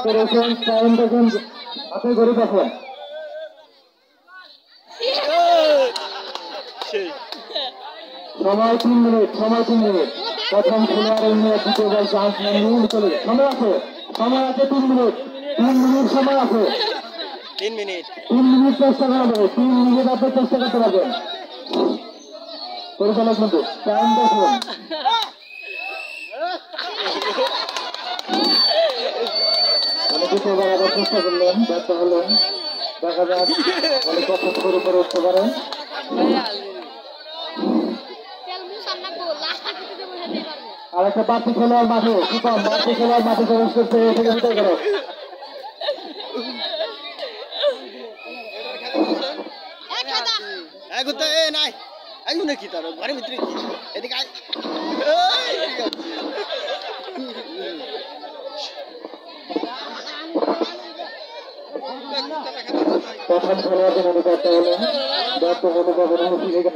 করেছেন টাইম দেখুন হাতে ঘড়ি দেখুন সময় 3 মিনিট প্রথম খেলোয়াড়ের নিয়ে দ্বিতীয় বল চান্স নিয়ে চলে সময় আছে 3 মিনিট সময় আছে 3 মিনিট চেষ্টা করা যাবে 3 মিনিট আপনি চেষ্টা করতে পারবেন পরিচালক কিন্তু টাইম দেখুন দ্বিতীয়বার আবার চেষ্টা করলেন ব্যর্থ হলেন দেখা যাক কখন শুরু করে উঠতে পারেন আর একটা বাড়তি খেলোয়াড় মাঠে প্রবেশ করতে বিদায় করো নাকি তার ঘরের ভিতরে কি এদিকে প্রথম খেলোয়াড়দের অনুপাতটা হলেন ব্যর্থ অনুপাতের অনুষ্ঠিত